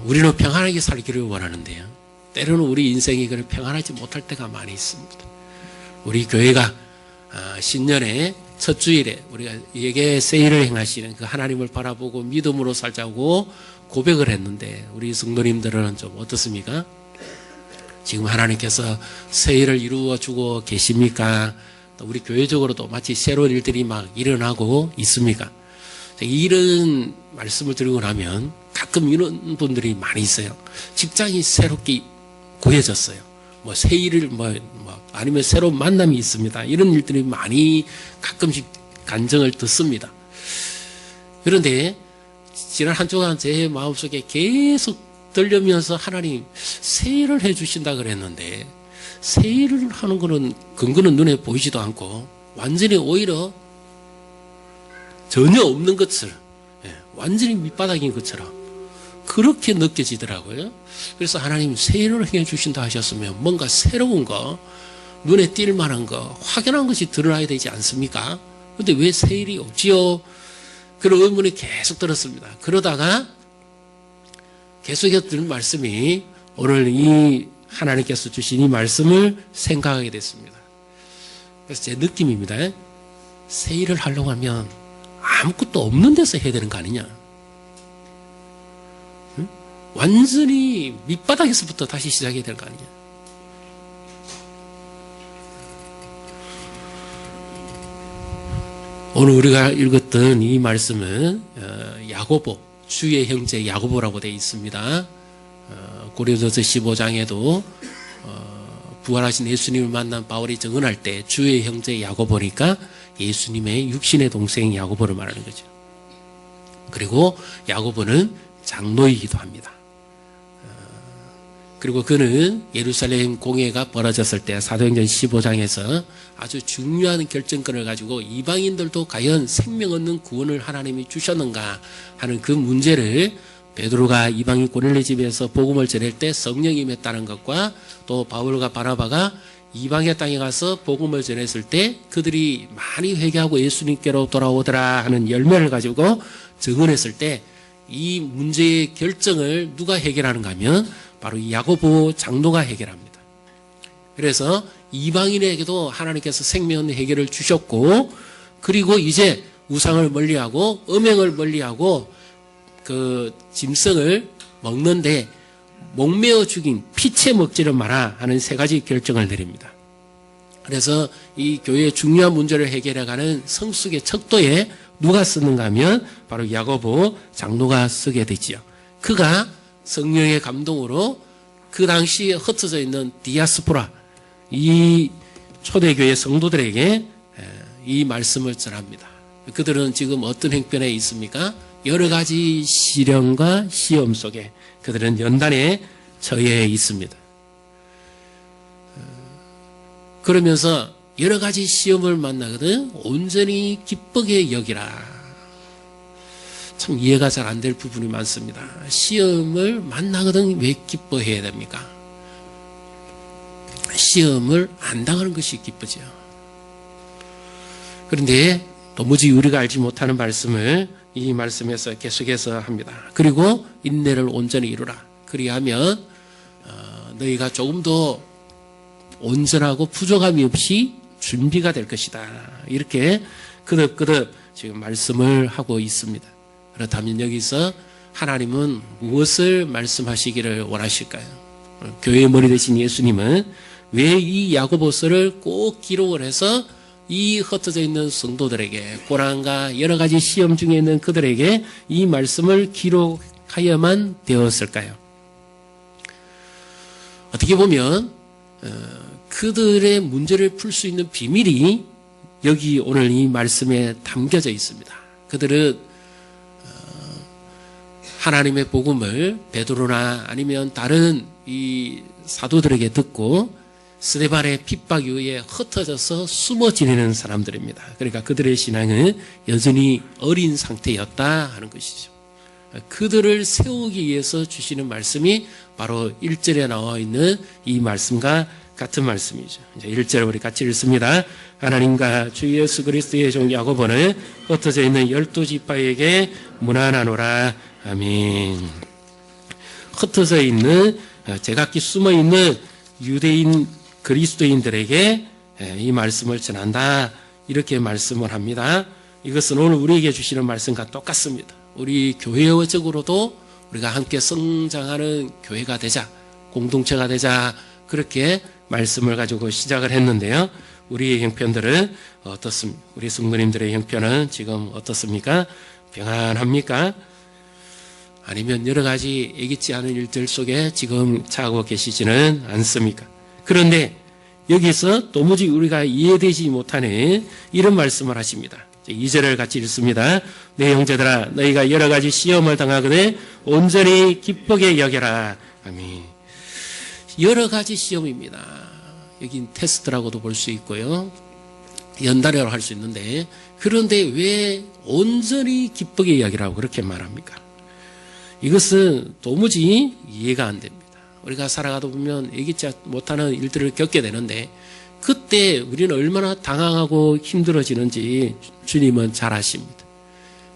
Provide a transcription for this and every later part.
우리는 평안하게 살기를 원하는데요. 때로는 우리 인생이 그렇게 평안하지 못할 때가 많이 있습니다. 우리 교회가 신년의 첫 주일에 우리가 예계 세일을 행하시는 그 하나님을 바라보고 믿음으로 살자고 고백을 했는데 우리 성도님들은 좀 어떻습니까? 지금 하나님께서 세일을 이루어주고 계십니까? 또 우리 교회적으로도 마치 새로운 일들이 막 일어나고 있습니까? 이런 말씀을 드리고 나면 가끔 이런 분들이 많이 있어요. 직장이 새롭게 구해졌어요. 뭐 세일을 아니면 새로운 만남이 있습니다. 이런 일들이 많이 가끔씩 간증을 듣습니다. 그런데 지난 한 주간 제 마음속에 계속 들려면서 하나님 세일을 해주신다 그랬는데 세일을 하는 거는 근거는 눈에 보이지도 않고 완전히 오히려 전혀 없는 것처럼 완전히 밑바닥인 것처럼 그렇게 느껴지더라고요. 그래서 하나님 세일을 해주신다 하셨으면 뭔가 새로운 거 눈에 띌 만한 거 확연한 것이 드러나야 되지 않습니까? 그런데 왜 세일이 없지요? 그런 의문이 계속 들었습니다. 그러다가 계속해서 들은 말씀이 오늘 이 하나님께서 주신 이 말씀을 생각하게 됐습니다. 그래서 제 느낌입니다. 세일을 하려고 하면 아무것도 없는 데서 해야 되는 거 아니냐? 응? 완전히 밑바닥에서부터 다시 시작해야 되는 거 아니냐? 오늘 우리가 읽었던 이 말씀은 야고보, 주의 형제 야고보라고 되어 있습니다. 고린도서 15장에도 부활하신 예수님을 만난 바울이 증언할 때 주의 형제 야고보니까 예수님의 육신의 동생 야고보를 말하는 거죠. 그리고 야고보는 장로이기도 합니다. 그리고 그는 예루살렘 공회가 벌어졌을 때 사도행전 15장에서 아주 중요한 결정권을 가지고 이방인들도 과연 생명 얻는 구원을 하나님이 주셨는가 하는 그 문제를 베드로가 이방인 고넬료 집에서 복음을 전할 때 성령이 임했다는 것과 또 바울과 바나바가 이방의 땅에 가서 복음을 전했을 때 그들이 많이 회개하고 예수님께로 돌아오더라 하는 열매를 가지고 증언했을 때 이 문제의 결정을 누가 해결하는가 하면 바로 이 야고보 장로가 해결합니다. 그래서 이방인에게도 하나님께서 생명 해결을 주셨고 그리고 이제 우상을 멀리하고 음행을 멀리하고 그 짐승을 먹는데 목매어 죽인 피채 먹지를 마라 하는 세 가지 결정을 내립니다. 그래서 이 교회의 중요한 문제를 해결해가는 성숙의 척도에 누가 쓰는가 하면 바로 야고보 장로가 쓰게 되지요. 그가 성령의 감동으로 그 당시에 흩어져 있는 디아스포라 이 초대교회 성도들에게 이 말씀을 전합니다. 그들은 지금 어떤 형편에 있습니까? 여러 가지 시련과 시험 속에 그들은 연단에 처해 있습니다. 그러면서 여러 가지 시험을 만나거든 온전히 기쁘게 여기라. 참 이해가 잘 안 될 부분이 많습니다. 시험을 만나거든 왜 기뻐해야 됩니까? 시험을 안 당하는 것이 기쁘죠. 그런데 도무지 우리가 알지 못하는 말씀을 이 말씀에서 계속해서 합니다. 그리고 인내를 온전히 이루라. 그리하면 너희가 조금 더 온전하고 부족함이 없이 준비가 될 것이다. 이렇게 거듭거듭 지금 말씀을 하고 있습니다. 그렇다면 여기서 하나님은 무엇을 말씀하시기를 원하실까요? 교회의 머리 되신 예수님은 왜 이 야고보서를 꼭 기록을 해서 이 흩어져 있는 성도들에게 고난과 여러 가지 시험 중에 있는 그들에게 이 말씀을 기록하여만 되었을까요? 어떻게 보면 그들의 문제를 풀 수 있는 비밀이 여기 오늘 이 말씀에 담겨져 있습니다. 그들은 하나님의 복음을 베드로나 아니면 다른 이 사도들에게 듣고 스데반의 핍박 이후에 흩어져서 숨어 지내는 사람들입니다. 그러니까 그들의 신앙은 여전히 어린 상태였다 하는 것이죠. 그들을 세우기 위해서 주시는 말씀이 바로 1절에 나와 있는 이 말씀과 같은 말씀이죠. 이제 1절 우리 같이 읽습니다. 하나님과 주 예수 그리스도의 종 야고보는 흩어져 있는 12지파에게 문안하노라. 아멘. 흩어져 있는 제각기 숨어 있는 유대인 그리스도인들에게 이 말씀을 전한다. 이렇게 말씀을 합니다. 이것은 오늘 우리에게 주시는 말씀과 똑같습니다. 우리 교회적으로도 우리가 함께 성장하는 교회가 되자, 공동체가 되자, 그렇게 말씀을 가지고 시작을 했는데요. 우리의 형편들은 어떻습니까? 우리 성도님들의 형편은 지금 어떻습니까? 평안합니까? 아니면 여러 가지 예기치 않은 일들 속에 지금 처하고 계시지는 않습니까? 그런데 여기서 도무지 우리가 이해되지 못하는 이런 말씀을 하십니다. 2절을 같이 읽습니다. 내 형제들아, 너희가 여러 가지 시험을 당하거든 온전히 기쁘게 여겨라. 아멘. 여러 가지 시험입니다. 여긴 테스트라고도 볼 수 있고요. 연단이라고 할 수 있는데, 그런데 왜 온전히 기쁘게 여기라고 그렇게 말합니까? 이것은 도무지 이해가 안 됩니다. 우리가 살아가다 보면 예기치 못하는 일들을 겪게 되는데, 그때 우리는 얼마나 당황하고 힘들어지는지 주님은 잘 아십니다.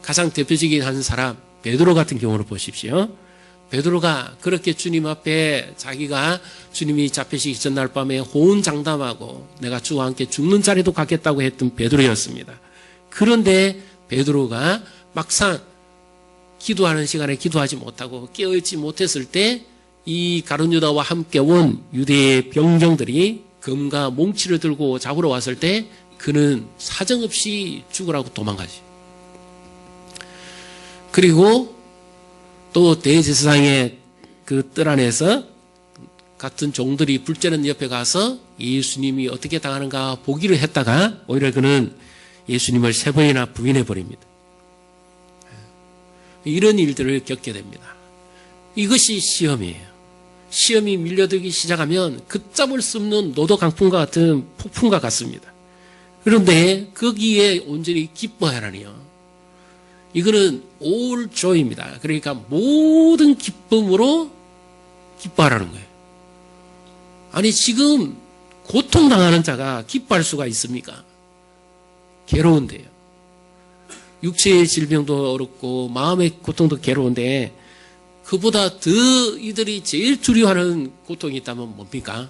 가장 대표적인 한 사람, 베드로 같은 경우를 보십시오. 베드로가 그렇게 주님 앞에 자기가 주님이 잡히시기 전날 밤에 호언장담하고 내가 주와 함께 죽는 자리도 가겠다고 했던 베드로였습니다. 그런데 베드로가 막상 기도하는 시간에 기도하지 못하고 깨어있지 못했을 때 이 가룟 유다와 함께 온 유대의 병정들이 검과 몽치를 들고 잡으러 왔을 때 그는 사정없이 죽으라고 도망가지. 그리고 또 대제사장의 그 뜰 안에서 같은 종들이 불쬐는 옆에 가서 예수님이 어떻게 당하는가 보기를 했다가 오히려 그는 예수님을 3번이나 부인해 버립니다. 이런 일들을 겪게 됩니다. 이것이 시험이에요. 시험이 밀려들기 시작하면 걷잡을 수 없는 노도 강풍과 같은 폭풍과 같습니다. 그런데 거기에 온전히 기뻐하라니요. 이거는 all joy입니다. 그러니까 모든 기쁨으로 기뻐하라는 거예요. 아니 지금 고통당하는 자가 기뻐할 수가 있습니까? 괴로운데요. 육체의 질병도 어렵고 마음의 고통도 괴로운데 그보다 더 이들이 제일 두려워하는 고통이 있다면 뭡니까?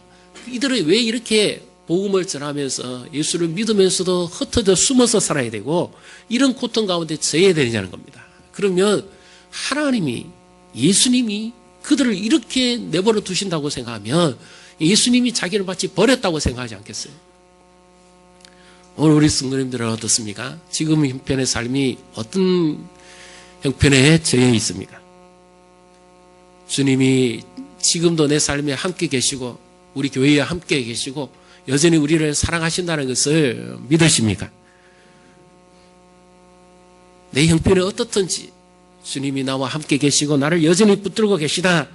이들은 왜 이렇게 복음을 전하면서 예수를 믿으면서도 흩어져 숨어서 살아야 되고 이런 고통 가운데 처해야 되느냐는 겁니다. 그러면 하나님이, 예수님이 그들을 이렇게 내버려 두신다고 생각하면 예수님이 자기를 마치 버렸다고 생각하지 않겠어요? 오늘 우리 성도님들은 어떻습니까? 지금 형편의 삶이 어떤 형편에 처해 있습니까? 주님이 지금도 내 삶에 함께 계시고 우리 교회에 함께 계시고 여전히 우리를 사랑하신다는 것을 믿으십니까? 내 형편이 어떻든지 주님이 나와 함께 계시고 나를 여전히 붙들고 계시다.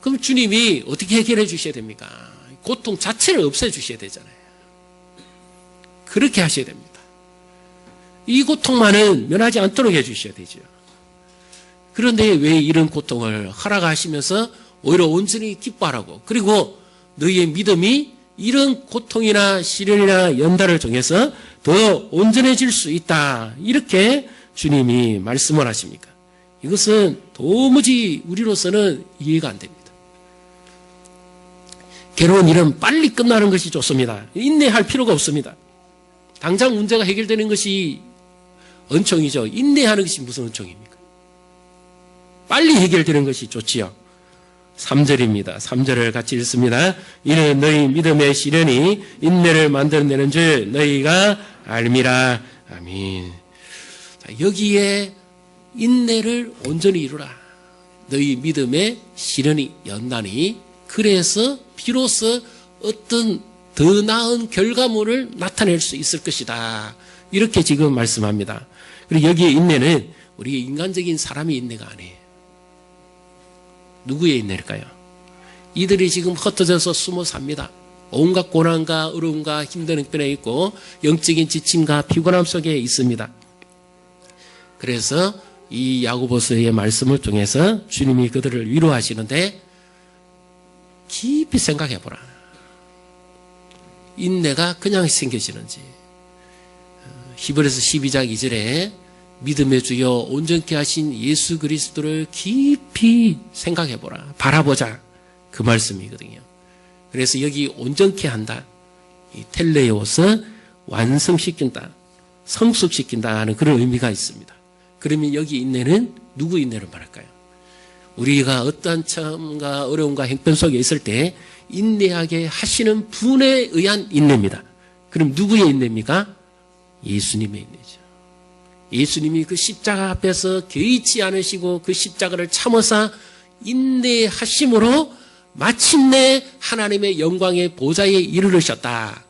그럼 주님이 어떻게 해결해 주셔야 됩니까? 고통 자체를 없애 주셔야 되잖아요. 그렇게 하셔야 됩니다. 이 고통만은 면하지 않도록 해 주셔야 되죠. 그런데 왜 이런 고통을 허락하시면서 오히려 온전히 기뻐하라고, 그리고 너희의 믿음이 이런 고통이나 시련이나 연단을 통해서 더 온전해질 수 있다, 이렇게 주님이 말씀을 하십니까? 이것은 도무지 우리로서는 이해가 안 됩니다. 괴로운 일은 빨리 끝나는 것이 좋습니다. 인내할 필요가 없습니다. 당장 문제가 해결되는 것이 은총이죠. 인내하는 것이 무슨 은총입니까? 빨리 해결되는 것이 좋지요. 3절입니다. 3절을 같이 읽습니다. 이는 너희 믿음의 시련이 인내를 만들어내는 줄 너희가 알미라. 아멘. 자, 여기에 인내를 온전히 이루라. 너희 믿음의 시련이, 연단이, 그래서 비로소 어떤 더 나은 결과물을 나타낼 수 있을 것이다, 이렇게 지금 말씀합니다. 그리고 여기에 인내는 우리 인간적인 사람의 인내가 아니에요. 누구의 인내일까요? 이들이 지금 흩어져서 숨어 삽니다. 온갖 고난과 어려움과 힘든 형편에 있고 영적인 지침과 피곤함 속에 있습니다. 그래서 이 야고보서의 말씀을 통해서 주님이 그들을 위로하시는데 깊이 생각해 보라. 인내가 그냥 생겨지는지. 히브리서 12장 2절에 믿음의 주여 온전케 하신 예수 그리스도를 깊이 생각해보라. 바라보자. 그 말씀이거든요. 그래서 여기 온전케 한다. 이 텔레오스 완성시킨다. 성숙시킨다 하는 그런 의미가 있습니다. 그러면 여기 인내는 누구 인내를 말할까요? 우리가 어떠한 처음과 어려움과 형편 속에 있을 때 인내하게 하시는 분에 의한 인내입니다. 그럼 누구의 인내입니까? 예수님의 인내죠. 예수님이 그 십자가 앞에서 개의치 않으시고 그 십자가를 참으사 인내하심으로 마침내 하나님의 영광의 보좌에 이르르셨다.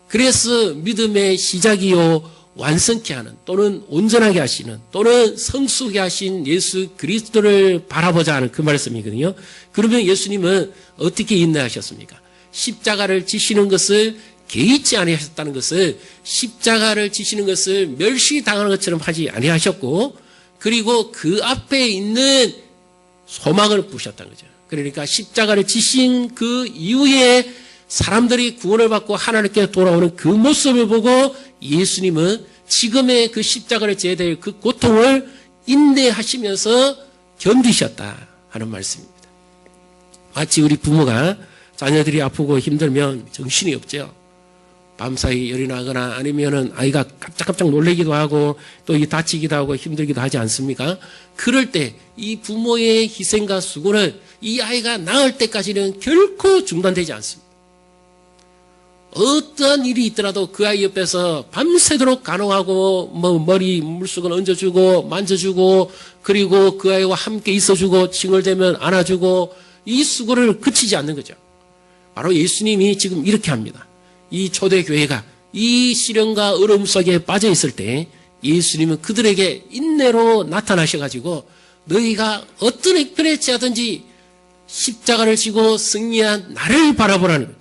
그래서 믿음의 시작이요 완성케 하는 또는 온전하게 하시는 또는 성숙하게 하신 예수 그리스도를 바라보자 하는 그 말씀이거든요. 그러면 예수님은 어떻게 인내하셨습니까? 십자가를 지시는 것을 개의치 아니하셨다는 것을 십자가를 지시는 것을 멸시당하는 것처럼 하지 아니하셨고 그리고 그 앞에 있는 소망을 부으셨다는 거죠. 그러니까 십자가를 지신 그 이후에 사람들이 구원을 받고 하나님께 돌아오는 그 모습을 보고 예수님은 지금의 그 십자가를 져야 될 그 고통을 인내하시면서 견디셨다 하는 말씀입니다. 마치 우리 부모가 자녀들이 아프고 힘들면 정신이 없죠. 밤사이 열이 나거나 아니면은 아이가 깜짝깜짝 놀래기도 하고 또 다치기도 하고 힘들기도 하지 않습니까? 그럴 때 이 부모의 희생과 수고는 이 아이가 나을 때까지는 결코 중단되지 않습니다. 어떠한 일이 있더라도 그 아이 옆에서 밤새도록 간호하고 머리 물속을 얹어주고 만져주고 그리고 그 아이와 함께 있어주고 칭얼대면 안아주고 이 수고를 그치지 않는 거죠. 바로 예수님이 지금 이렇게 합니다. 이 초대교회가 이 시련과 어려움 속에 빠져 있을 때 예수님은 그들에게 인내로 나타나셔가지고 너희가 어떤 형편에 처하든지 십자가를 지고 승리한 나를 바라보라는 거죠.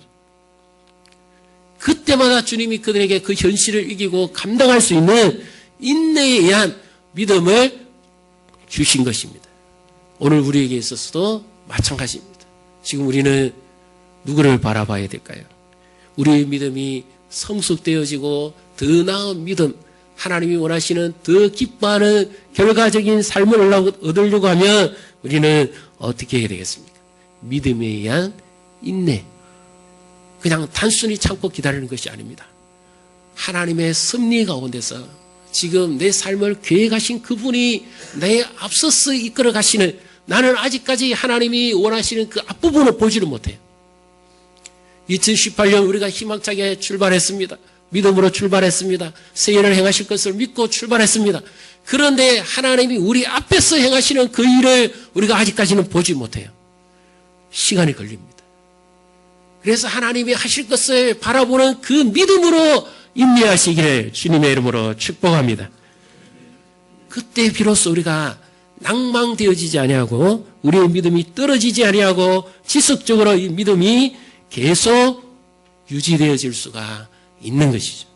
그때마다 주님이 그들에게 그 현실을 이기고 감당할 수 있는 인내에 의한 믿음을 주신 것입니다. 오늘 우리에게 있어서도 마찬가지입니다. 지금 우리는 누구를 바라봐야 될까요? 우리의 믿음이 성숙되어지고 더 나은 믿음, 하나님이 원하시는 더 기뻐하는 결과적인 삶을 얻으려고 하면 우리는 어떻게 해야 되겠습니까? 믿음에 의한 인내. 그냥 단순히 참고 기다리는 것이 아닙니다. 하나님의 섭리 가운데서 지금 내 삶을 계획하신 그분이 내 앞서서 이끌어 가시는 나는 아직까지 하나님이 원하시는 그 앞부분을 보지를 못해요. 2018년 우리가 희망차게 출발했습니다. 믿음으로 출발했습니다. 새 일을 행하실 것을 믿고 출발했습니다. 그런데 하나님이 우리 앞에서 행하시는 그 일을 우리가 아직까지는 보지 못해요. 시간이 걸립니다. 그래서 하나님이 하실 것을 바라보는 그 믿음으로 인내하시기를 주님의 이름으로 축복합니다. 그때 비로소 우리가 낭망되어지지 아니하고 우리의 믿음이 떨어지지 아니하고 지속적으로 이 믿음이 계속 유지되어질 수가 있는 것이죠.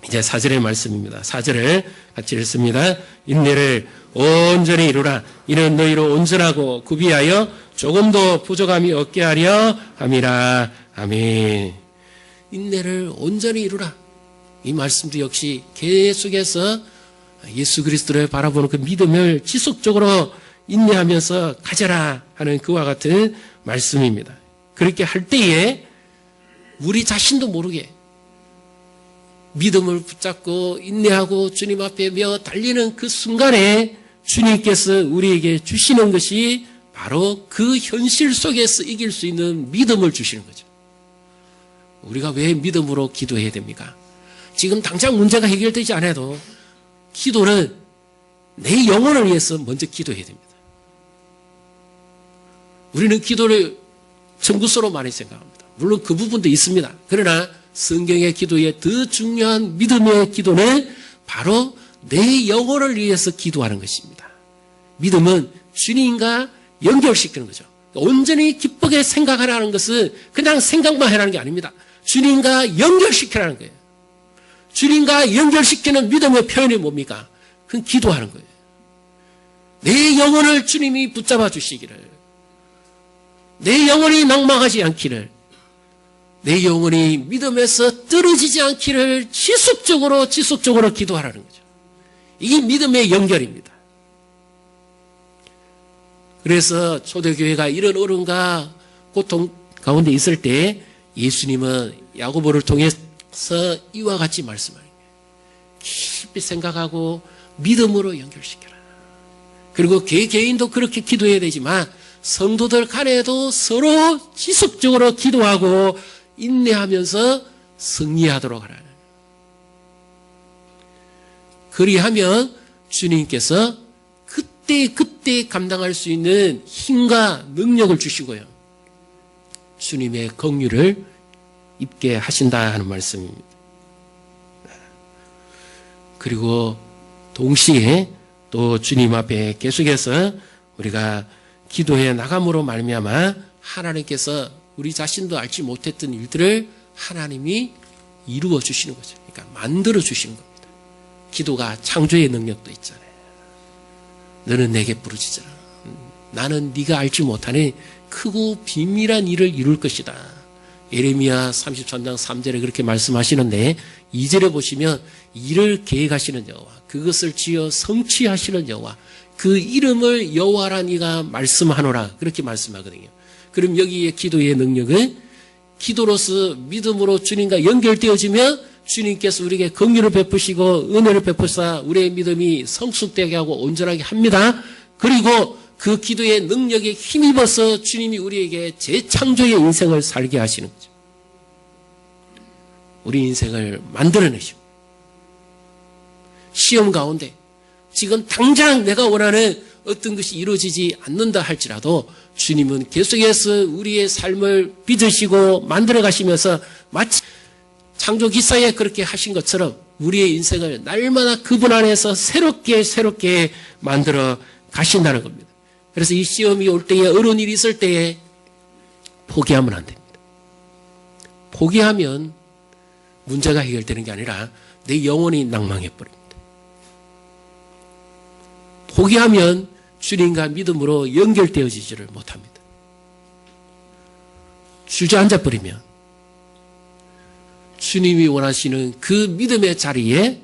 이제 4절의 말씀입니다. 4절을 같이 읽습니다. 인내를 온전히 이루라. 이는 너희로 온전하고 구비하여 조금도 부족함이 없게 하려 함이라. 아멘. 인내를 온전히 이루라. 이 말씀도 역시 계속해서 예수 그리스도를 바라보는 그 믿음을 지속적으로 인내하면서 가져라 하는 그와 같은 말씀입니다. 그렇게 할 때에 우리 자신도 모르게 믿음을 붙잡고 인내하고 주님 앞에 며 달리는 그 순간에 주님께서 우리에게 주시는 것이 바로 그 현실 속에서 이길 수 있는 믿음을 주시는 거죠. 우리가 왜 믿음으로 기도해야 됩니까? 지금 당장 문제가 해결되지 않아도 기도는 내 영혼을 위해서 먼저 기도해야 됩니다. 우리는 기도를 청구서로 많이 생각합니다. 물론 그 부분도 있습니다. 그러나 성경의 기도에 더 중요한 믿음의 기도는 바로 내 영혼을 위해서 기도하는 것입니다. 믿음은 주님과 연결시키는 거죠. 온전히 기쁘게 생각하라는 것은 그냥 생각만 하라는 게 아닙니다. 주님과 연결시키라는 거예요. 주님과 연결시키는 믿음의 표현이 뭡니까? 그건 기도하는 거예요. 내 영혼을 주님이 붙잡아 주시기를, 내 영혼이 낭망하지 않기를, 내 영혼이 믿음에서 떨어지지 않기를 지속적으로 기도하라는 거죠. 이게 믿음의 연결입니다. 그래서 초대교회가 이런 어려움과 고통 가운데 있을 때 예수님은 야고보를 통해서 이와 같이 말씀하는 거예요. 깊이 생각하고 믿음으로 연결시켜라. 그리고 개개인도 그렇게 기도해야 되지만 성도들 간에도 서로 지속적으로 기도하고 인내하면서 승리하도록 하라. 그리하면 주님께서 그때 감당할 수 있는 힘과 능력을 주시고요. 주님의 긍휼을 입게 하신다 하는 말씀입니다. 그리고 동시에 또 주님 앞에 계속해서 우리가 기도해 나감으로 말미암아 하나님께서 우리 자신도 알지 못했던 일들을 하나님이 이루어 주시는 거죠. 그러니까 만들어 주시는 겁니다. 기도가 창조의 능력도 있잖아요. 너는 내게 부르짖어라. 나는 네가 알지 못하는 크고 비밀한 일을 이룰 것이다. 예레미야 33장 3절에 그렇게 말씀하시는데 2절에 보시면 일을 계획하시는 여호와, 그것을 지어 성취하시는 여호와, 그 이름을 여호와라 네가 말씀하노라, 그렇게 말씀하거든요. 그럼 여기에 기도의 능력은 기도로서 믿음으로 주님과 연결되어지면 주님께서 우리에게 긍휼을 베푸시고 은혜를 베푸사 우리의 믿음이 성숙되게 하고 온전하게 합니다. 그리고 그 기도의 능력에 힘입어서 주님이 우리에게 재창조의 인생을 살게 하시는 거죠. 우리 인생을 만들어내시고 시험 가운데 지금 당장 내가 원하는 어떤 것이 이루어지지 않는다 할지라도 주님은 계속해서 우리의 삶을 빚으시고 만들어 가시면서 마치 창조 기사에 그렇게 하신 것처럼 우리의 인생을 날마다 그분 안에서 새롭게 만들어 가신다는 겁니다. 그래서 이 시험이 올 때에 어려운 일이 있을 때에 포기하면 안 됩니다. 포기하면 문제가 해결되는 게 아니라 내 영혼이 낭망해버립니다. 포기하면 주님과 믿음으로 연결되어지지를 못합니다. 주저앉아버리면 주님이 원하시는 그 믿음의 자리에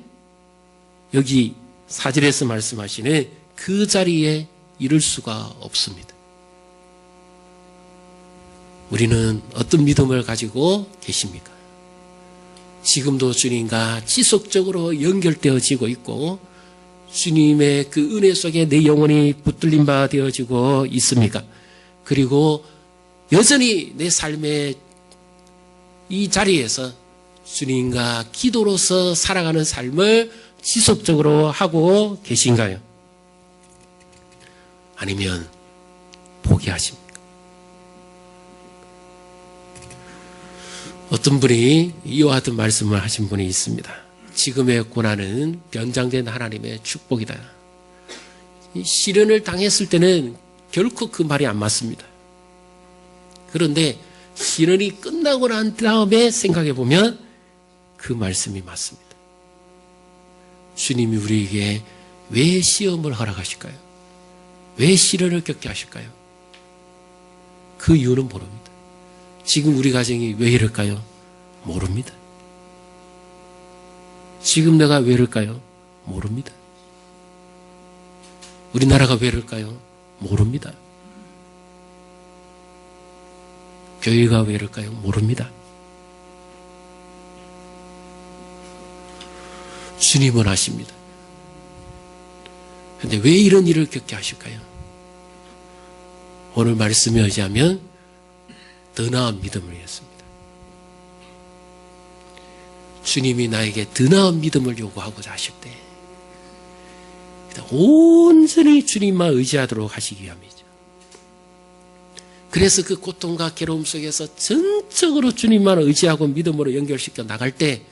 여기 4절에서 말씀하시는 그 자리에 이룰 수가 없습니다. 우리는 어떤 믿음을 가지고 계십니까? 지금도 주님과 지속적으로 연결되어지고 있고 주님의 그 은혜 속에 내 영혼이 붙들린 바 되어지고 있습니까? 그리고 여전히 내 삶의 이 자리에서 주님과 기도로서 살아가는 삶을 지속적으로 하고 계신가요? 아니면 포기하십니까? 어떤 분이 이와 같은 말씀을 하신 분이 있습니다. 지금의 고난은 변장된 하나님의 축복이다. 시련을 당했을 때는 결코 그 말이 안 맞습니다. 그런데 시련이 끝나고 난 다음에 생각해 보면 그 말씀이 맞습니다. 주님이 우리에게 왜 시험을 허락하실까요? 왜 시련을 겪게 하실까요? 그 이유는 모릅니다. 지금 우리 가정이 왜 이럴까요? 모릅니다. 지금 내가 왜 이럴까요? 모릅니다. 우리나라가 왜 이럴까요? 모릅니다. 교회가 왜 이럴까요? 모릅니다. 주님은 아십니다. 그런데 왜 이런 일을 겪게 하실까요? 오늘 말씀에 의하면 더 나은 믿음을 위해서입니다. 주님이 나에게 더 나은 믿음을 요구하고자 하실 때 온전히 주님만 의지하도록 하시기 위함이죠. 그래서 그 고통과 괴로움 속에서 전적으로 주님만 의지하고 믿음으로 연결시켜 나갈 때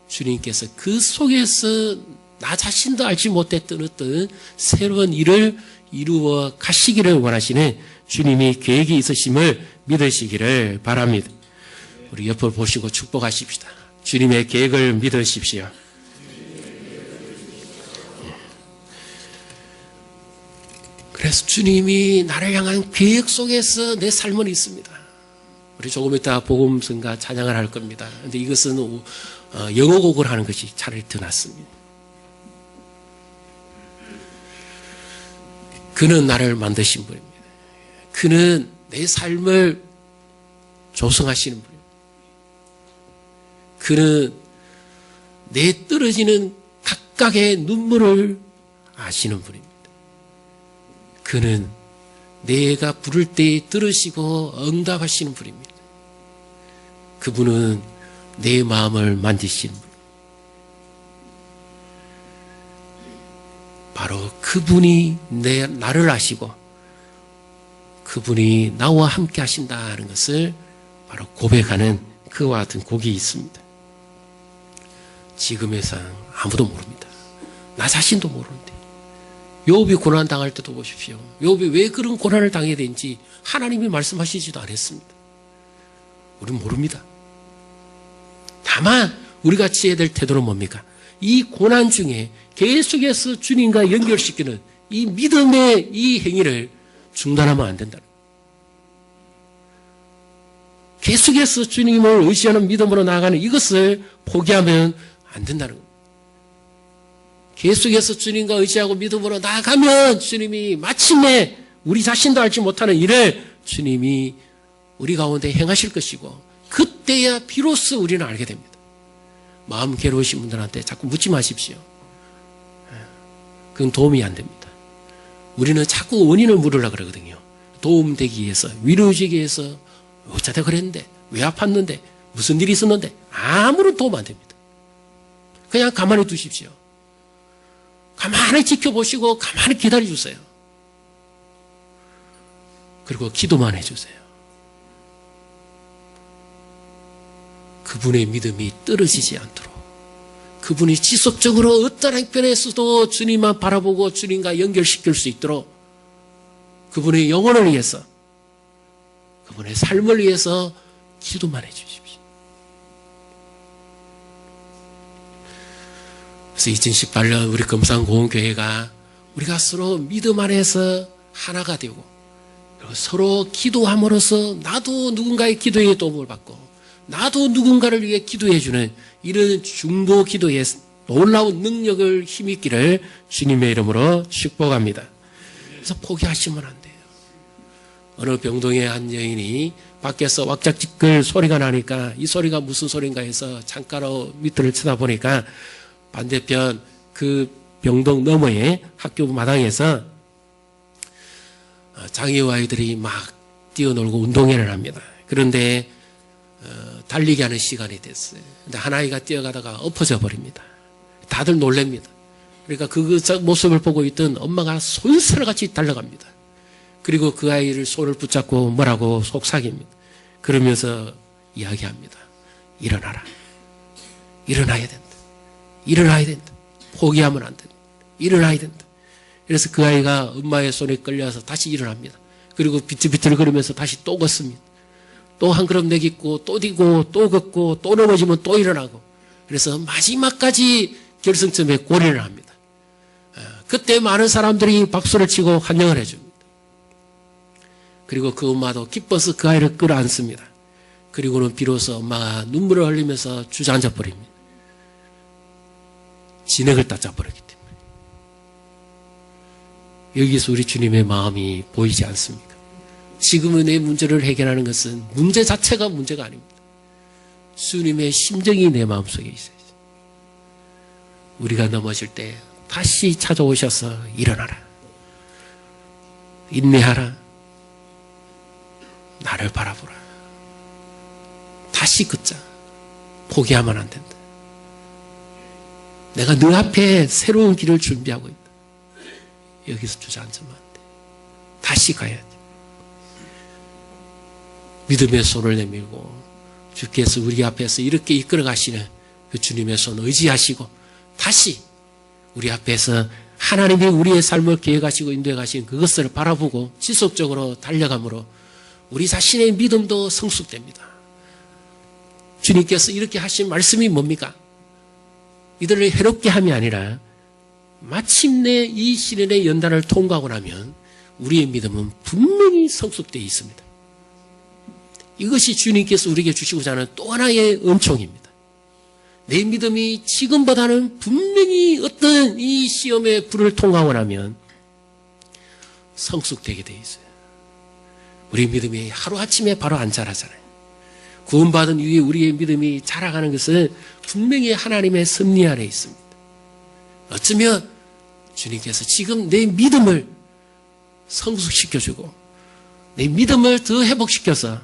주님께서 그 속에서 나 자신도 알지 못했던 어떤 새로운 일을 이루어 가시기를 원하시는 주님이 계획이 있으심을 믿으시기를 바랍니다. 우리 옆을 보시고 축복하십시다. 주님의 계획을 믿으십시오. 그래서 주님이 나를 향한 계획 속에서 내 삶은 있습니다. 우리 조금 이따 복음성가 찬양을 할 겁니다. 그런데 이것은 영어곡을 하는 것이 차라리 더 낫습니다. 그는 나를 만드신 분입니다. 그는 내 삶을 조성하시는 분입니다. 그는 내 떨어지는 각각의 눈물을 아시는 분입니다. 그는 내가 부를 때 들으시고 응답하시는 분입니다. 그분은 내 마음을 만지시는 분. 바로 그분이 나를 아시고 그분이 나와 함께 하신다는 것을 바로 고백하는 그와 같은 곡이 있습니다. 지금의 상 아무도 모릅니다. 나 자신도 모르는데. 욥이 고난 당할 때도 보십시오. 욥이 왜 그런 고난을 당해야 되는지 하나님이 말씀하시지도 않았습니다. 우리는 모릅니다. 다만 우리가 취해야 될 태도는 뭡니까? 이 고난 중에 계속해서 주님과 연결시키는 이 믿음의 이 행위를 중단하면 안 된다. 계속해서 주님을 의지하는 믿음으로 나아가는 이것을 포기하면 안 된다는 겁니다. 계속해서 주님과 의지하고 믿음으로 나아가면 주님이 마침내 우리 자신도 알지 못하는 일을 주님이 우리 가운데 행하실 것이고 그때야 비로소 우리는 알게 됩니다. 마음 괴로우신 분들한테 자꾸 묻지 마십시오. 그건 도움이 안 됩니다. 우리는 자꾸 원인을 물으려고 그러거든요. 도움되기 위해서, 위로주기 위해서 어쩌다 그랬는데, 왜 아팠는데, 무슨 일이 있었는데 아무런 도움 안 됩니다. 그냥 가만히 두십시오. 가만히 지켜보시고 가만히 기다려주세요. 그리고 기도만 해주세요. 그분의 믿음이 떨어지지 않도록 그분이 지속적으로 어떤 형편에서도 주님만 바라보고 주님과 연결시킬 수 있도록 그분의 영혼을 위해서 그분의 삶을 위해서 기도만 해주십시오. 그래서 2018년 우리 금산고흥교회가 우리가 서로 믿음 안에서 하나가 되고 서로 기도함으로써 나도 누군가의 기도에 도움을 받고 나도 누군가를 위해 기도해주는 이런 중보 기도의 놀라운 능력을 힘있기를 주님의 이름으로 축복합니다. 그래서 포기하시면 안 돼요. 어느 병동의 한 여인이 밖에서 왁작지껄 소리가 나니까 이 소리가 무슨 소리인가 해서 창가로 밑을 쳐다보니까 반대편 그 병동 너머에 학교 마당에서 장애우 아이들이 막 뛰어놀고 운동회를 합니다. 그런데 달리기 하는 시간이 됐어요. 근데 한 아이가 뛰어가다가 엎어져 버립니다. 다들 놀랍니다. 그러니까 그 모습을 보고 있던 엄마가 손살같이 달려갑니다. 그리고 그 아이를 손을 붙잡고 뭐라고 속삭입니다. 그러면서 이야기합니다. 일어나라. 일어나야 된다. 일어나야 된다. 포기하면 안 된다. 일어나야 된다. 그래서 그 아이가 엄마의 손에 끌려서 다시 일어납니다. 그리고 비틀비틀거리면서 다시 또 걷습니다. 또 한 걸음 내딛고 또 뛰고 또 걷고 또 넘어지면 또 일어나고 그래서 마지막까지 결승점에 골인을 합니다. 그때 많은 사람들이 박수를 치고 환영을 해줍니다. 그리고 그 엄마도 기뻐서 그 아이를 끌어안습니다. 그리고는 비로소 엄마가 눈물을 흘리면서 주저앉아 버립니다. 진액을 따짜버렸기 때문에. 여기서 우리 주님의 마음이 보이지 않습니까? 지금의 내 문제를 해결하는 것은 문제 자체가 문제가 아닙니다. 주님의 심정이 내 마음속에 있어요. 우리가 넘어질 때 다시 찾아오셔서 일어나라. 인내하라. 나를 바라보라. 다시 걷자. 포기하면 안 된다. 내가 너 앞에 새로운 길을 준비하고 있다. 여기서 주저앉으면 안 돼. 다시 가야 돼. 믿음의 손을 내밀고 주께서 우리 앞에서 이렇게 이끌어 가시는 그 주님의 손 의지하시고 다시 우리 앞에서 하나님이 우리의 삶을 계획하시고 인도해 가신 그것을 바라보고 지속적으로 달려감으로 우리 자신의 믿음도 성숙됩니다. 주님께서 이렇게 하신 말씀이 뭡니까? 이들을 해롭게 함이 아니라 마침내 이 시련의 연단을 통과하고 나면 우리의 믿음은 분명히 성숙되어 있습니다. 이것이 주님께서 우리에게 주시고자 하는 또 하나의 은총입니다. 내 믿음이 지금보다는 분명히 어떤 이 시험의 불을 통과하고 나면 성숙되게 돼 있어요. 우리 믿음이 하루아침에 바로 안 자라잖아요. 구원받은 이후에 우리의 믿음이 자라가는 것은 분명히 하나님의 섭리 안에 있습니다. 어쩌면 주님께서 지금 내 믿음을 성숙시켜주고 내 믿음을 더 회복시켜서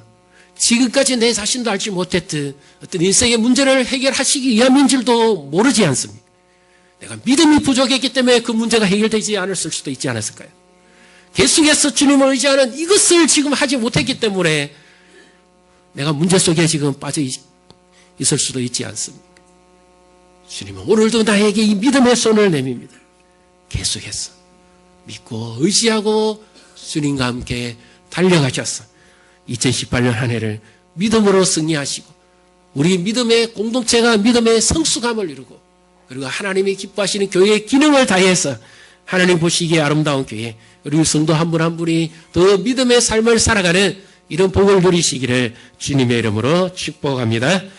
지금까지 내 자신도 알지 못했던 어떤 인생의 문제를 해결하시기 위함인 줄도 모르지 않습니까? 내가 믿음이 부족했기 때문에 그 문제가 해결되지 않았을 수도 있지 않았을까요? 계속해서 주님을 의지하는 이것을 지금 하지 못했기 때문에 내가 문제 속에 지금 빠져 있을 수도 있지 않습니까? 주님은 오늘도 나에게 이 믿음의 손을 내밉니다. 계속해서 믿고 의지하고 주님과 함께 달려가셔서 2018년 한 해를 믿음으로 승리하시고 우리 믿음의 공동체가 믿음의 성숙함을 이루고 그리고 하나님이 기뻐하시는 교회의 기능을 다해서 하나님 보시기에 아름다운 교회 그리고 성도 한 분 한 분이 더 믿음의 삶을 살아가는 이런 복을 누리시기를 주님의 이름으로 축복합니다.